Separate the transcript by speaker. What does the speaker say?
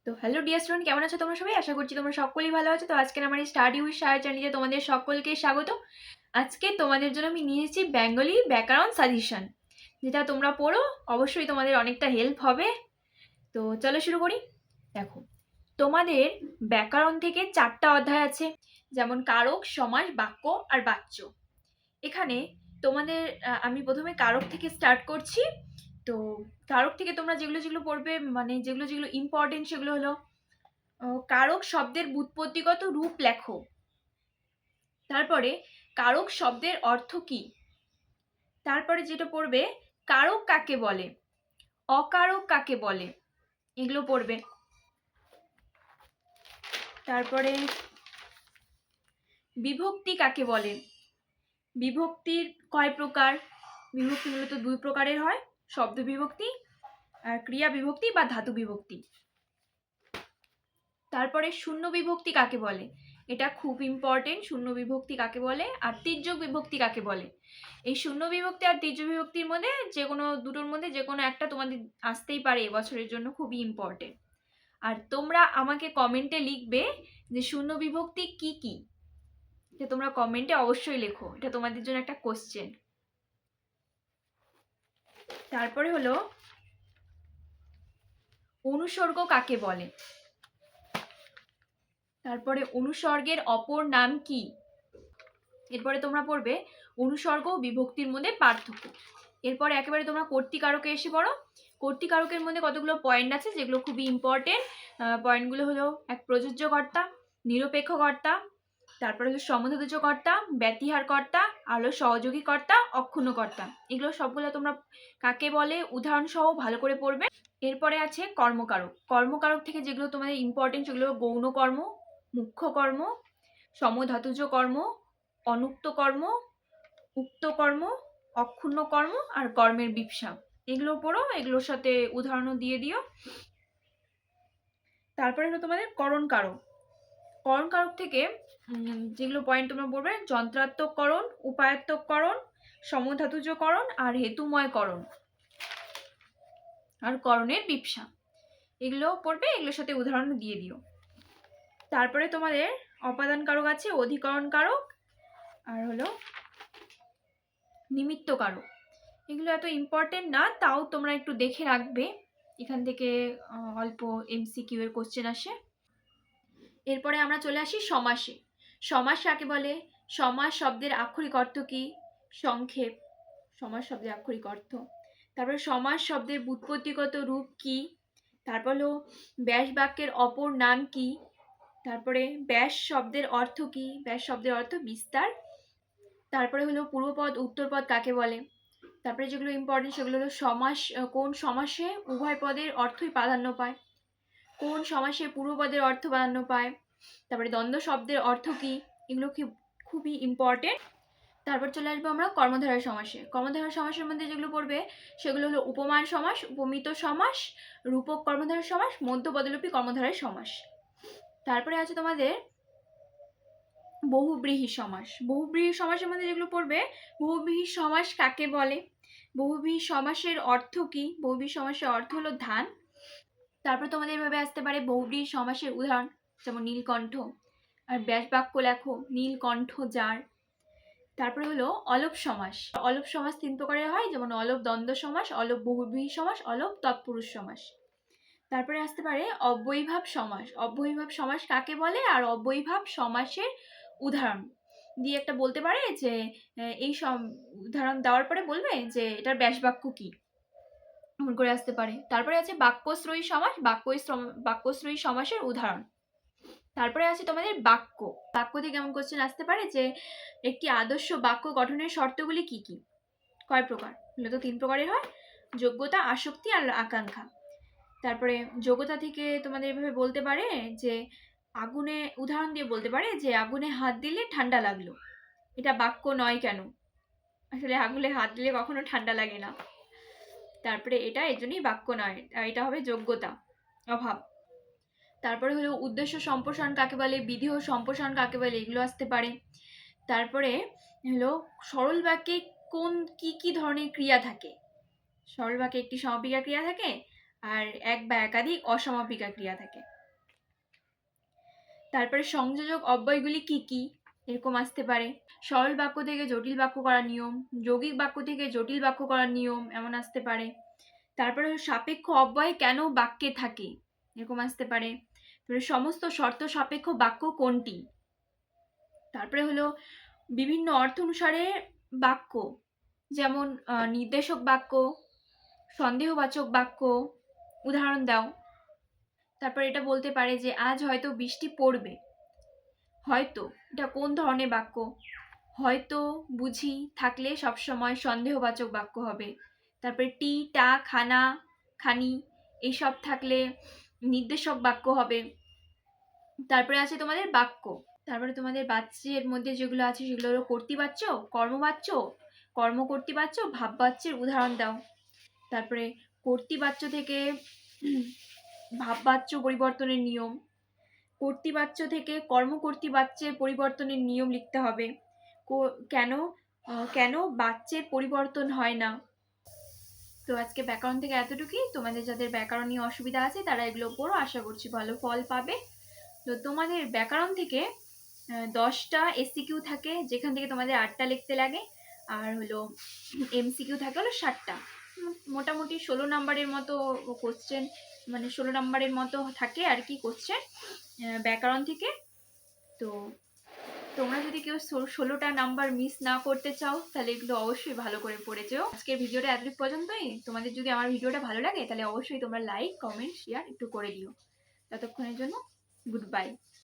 Speaker 1: তো hello dear student, কেমন আছো তোমরা সবাই? আশা করছি তোমরা সকলেই ভালো আছো। তো আজকের আমার এই স্টাডি উইথ সায়া চ্যানেলে তোমাদের সকলকে স্বাগত। আজকে তোমাদের জন্য আমি নিয়ে এসেছি বেঙ্গলি ব্যাকরণ সাজেশন, যেটা তোমরা পড়ো অবশ্যই তোমাদের অনেকটা হেল্প হবে। তো চলো শুরু করি। দেখো, তোমাদের ব্যাকরণ থেকে 4টা অধ্যায় আছে, যেমন কারক, সমাস, বাক্য আর বাচ্য। এখানে তোমাদের আমি প্রথমে কারক থেকে স্টার্ট করছি। তো কারক থেকে তোমরা যেগুলো যেগুলো পড়বে, মানে যেগুলো যেগুলো ইম্পর্টেন্ট, সেগুলো হলো কারক শব্দের ব্যুৎপত্তিগত রূপ লেখো। তারপরে কারক শব্দের অর্থ কি। তারপরে যেটা পড়বে, কারক কাকে বলে, অকারক কাকে বলে, এগুলো পড়বে। তারপরে বিভক্তি কাকে বলে, বিভক্তির কয় প্রকার। বিভক্তি মূলত 2 প্রকারের হয়, শব্দ বিভক্তি আর ক্রিয়া বিভক্তি বা ধাতু বিভক্তি। তারপরে শূন্য বিভক্তি কাকে বলে, এটা খুব ইম্পর্টেন্ট। শূন্য বিভক্তি কাকে বলে আর তির্যক বিভক্তি কাকে বলে। এই শূন্য বিভক্তি আর তির্যক বিভক্তির মধ্যে যে কোনো দুটোর মধ্যে যে কোনো একটা তোমাদের আসতেই পারে এবছরের জন্য, খুবই ইম্পর্টেন্ট। আর তোমরা আমাকে কমেন্টে লিখবে যে শূন্য বিভক্তি কি কি, যে তোমরা কমেন্টে অবশ্যই লেখো, এটা তোমাদের জন্য একটা কোশ্চেন। তারপরে হলো অনুসর্গ কাকে বলে। তারপরে অনুসর্গের অপর নাম কি। এরপরে তোমরা পড়বে অনুসর্গ ও বিভক্তির মধ্যে পার্থক্য। এরপরে একেবারে তোমরা কর্তৃকারকে এসে পড়ো। কর্তৃকারকের মধ্যে কতগুলো পয়েন্ট আছে যেগুলো খুবই ইম্পর্টেন্ট। পয়েন্টগুলো হলো এক প্রযোজ্য কর্তা, নিরপেক্ষ কর্তা, তারপরে হলো সমধাতুজ কর্তা, ব্যতিহার কর্তা, আর হলো সহযোগী কর্তা, অক্ষুণ্ণ কর্তা। এগুলো সবগুলো তোমরা কাকে বলে উদাহরণ সহ ভালো করে পড়বে। এরপরে আছে কর্মকারক। কর্মকারক থেকে যেগুলো তোমাদের ইম্পর্টেন্ট সেগুলো গৌণ কর্ম, মুখ্য কর্ম, সমধাতুজ কর্ম, অনুক্ত কর্ম, উক্ত কর্ম, অক্ষুণ্ণ কর্ম আর কর্মের বিপসা। এগুলো পড়ো, এগুলোর সাথে উদাহরণও দিয়ে দিও। তারপরে হলো তোমাদের করণ কারক। করণ কারক থেকে যেগুলো পয়েন্ট তোমরা পড়বে, যন্ত্রাত্মককরণ, উপায়াত্মককরণ, সমধাতুজকরণ আর হেতুময়করণ আর করণের বিপসা। এগুলো পড়বে, এগুলোর সাথে উদাহরণ দিয়ে দিও। তারপরে তোমাদের অপাদান কারক আছে, অধিকরণ কারক আর হলো নিমিত্ত কারক। এগুলো এত ইম্পর্টেন্ট না, তাও তোমরা একটু দেখে রাখবে, এখান থেকে অল্প এমসিকিউ এর কোশ্চেন আসে। এরপরে আমরা চলে আসি সমাসে। সমাস কাকে বলে, সমাস শব্দের আক্ষরিক অর্থ কি, সংক্ষেপ সমাস শব্দের আক্ষরিক অর্থ। তারপরে সমাস শব্দের ব্যুৎপত্তিগত রূপ কি। তারপর হলো ব্যাস বাক্যের অপর নাম কি। তারপরে ব্যাস শব্দের অর্থ কি, ব্যাস শব্দের অর্থ বিস্তার। তারপরে হলো পূর্বপদ উত্তরপদ কাকে বলে। তারপরে যেগুলো ইম্পর্টেন্ট সেগুলো হলো সমাস, কোন সমাসে উভয় পদের অর্থই প্রাধান্য পায়, কোন সমাসে পূর্বপদের অর্থ প্রাধান্য পায়। তারপরে দ্বন্দ্ব শব্দের অর্থ কি, এগুলো খুবই ইম্পর্টেন্ট। তারপর চলে আসবো আমরা কর্মধারয় সমাসে। কর্মধারয় সমাসের মধ্যে যেগুলো পড়বে সেগুলো হলো উপমান সমাস, উপমিত সমাস, রূপক কর্মধারয় সমাস, মধ্যপদলোপী কর্মধারয় সমাস। তারপরে আছে তোমাদের বহুব্রীহি সমাস। বহুব্রীহি সমাসের মধ্যে যেগুলো পড়বে, বহুব্রীহি সমাস কাকে বলে, বহুব্রীহি সমাসের অর্থ কি। বহুব্রীহি সমাসের অর্থ হলো ধান। তারপর তোমাদের এভাবে আসতে পারে বহুব্রীহি সমাসের উদাহরণ, যেমন নীলকণ্ঠ, আর ব্যাস বাক্য লেখো, নীলকণ্ঠ যার। তারপরে হলো অলপ সমাস। অলপ সমাস 3 প্রকারের হয়, যেমন অলপ দ্বন্দ্ব সমাস, অলপ বহুব্রীহি সমাস, অলপ তৎপুরুষ সমাস। তারপরে আসতে পারে অব্যয়ীভাব সমাস। অব্যয়ীভাব সমাস কাকে বলে আর অব্যয়ীভাব সমাসের উদাহরণ দিয়ে একটা বলতে পারে যে এই উদাহরণ দেওয়ার পরে বলবে যে এটার ব্যাস বাক্য কি, এমন করে আসতে পারে। তারপরে আছে বাক্যশ্রয়ী সমাস। বাক্যশ্রয়ী সমাসের উদাহরণ। তারপরে আছে তোমাদের বাক্য। বাক্য থেকে কেমন কোশ্চেন আসতে পারে যে একটি আদর্শ বাক্য গঠনের শর্তগুলি কি কি, কয় প্রকার, মূলত 3 প্রকারের হয়, যোগ্যতা, আসক্তি আর আকাঙ্ক্ষা। তারপরে যোগ্যতা থেকে তোমাদের এভাবে বলতে পারে যে আগুনে, উদাহরণ দিয়ে বলতে পারে যে আগুনে হাত দিলে ঠান্ডা লাগলো, এটা বাক্য নয় কেন, আসলে আগুনে হাত দিলে কখনো ঠান্ডা লাগে না, তারপরে এটা এর জন্যই বাক্য নয়, এটা হবে যোগ্যতা, অভাব। তারপরে হলো উদ্দেশ্য সম্প্রসারণ কাকে বলে, বিধি ও সম্প্রসারণ কাকে বলে, এগুলো আসতে পারে। তারপরে হলো সরল বাক্যে কোন কি কি ধরনের ক্রিয়া থাকে। সরল বাক্যে একটি সমাপিকা ক্রিয়া থাকে আর এক বা একাধিক অসমাপিকা ক্রিয়া থাকে। তারপরে সংযোজক অব্যয়গুলি কি কি এরকম আসতে পারে। সরল বাক্য থেকে জটিল বাক্য করার নিয়ম, যৌগিক বাক্য থেকে জটিল বাক্য করার নিয়ম এমন আসতে পারে। তারপরে সাপেক্ষ অব্যয় কেন বাক্যে থাকে এরকম আসতে পারে। তারপরে সমস্ত শর্ত সাপেক্ষ বাক্য কোনটি। তারপরে হলো বিভিন্ন অর্থ অনুসারে বাক্য, যেমন নির্দেশক বাক্য, সন্দেহবাচক বাক্য, উদাহরণ দাও। তারপর এটা বলতে পারে যে আজ হয়তো বৃষ্টি পড়বে। হয়তো এটা কোন ধরনের বাক্য। হয়তো, বুঝি থাকলে সবসময় সন্দেহবাচক বাক্য হবে। তারপরে টি, টা, খানা, খানি এইসব থাকলে নির্দেশক বাক্য হবে। তারপরে আছে তোমাদের বাক্য। তারপরে তোমাদের বাচ্যের মধ্যে যেগুলো আছে সেগুলো হলো কর্তৃবাচ্য, কর্মবাচ্য, কর্মকর্তৃবাচ্য, ভাববাচ্যের উদাহরণ দাও। তারপরে কর্তৃবাচ্য থেকে ভাববাচ্য পরিবর্তনের নিয়ম, কর্তৃবাচ্য থেকে কর্মকর্তৃবাচ্যের পরিবর্তনের নিয়ম লিখতে হবে। কেন কেন বাচ্যের পরিবর্তন হয় না। তো আজকে ব্যাকরণ থেকে এতটুকুই। তোমাদের যাদের ব্যাকরণ নিয়ে অসুবিধা আছে তারা এগুলো পড়ো, আশা করছি ভালো ফল পাবে। তো তোমাদের ব্যাকরণ থেকে 10টা এসসিকিউ থাকে, যেখান থেকে তোমাদের 8টা লিখতে লাগে, আর হলো এমসিকিউ থাকে হলো 7টা। মোটামুটি 16 নাম্বারের মতো কোশ্চেন, মানে 16 নাম্বারের মতো থাকে আর কি কোশ্চেন ব্যাকরণ থেকে। তো তোমরা যদি কেউ 16টা নাম্বার মিস না করতে চাও তাহলে এগুলো অবশ্যই ভালো করে পড়ে যেও। আজকের ভিডিওটা এতটুকু পর্যন্তই। তোমাদের যদি আমার ভিডিওটা ভালো লাগে তাহলে অবশ্যই তোমরা লাইক, কমেন্ট, শেয়ার একটু করে দিও। ততক্ষণের জন্য গুড বাই।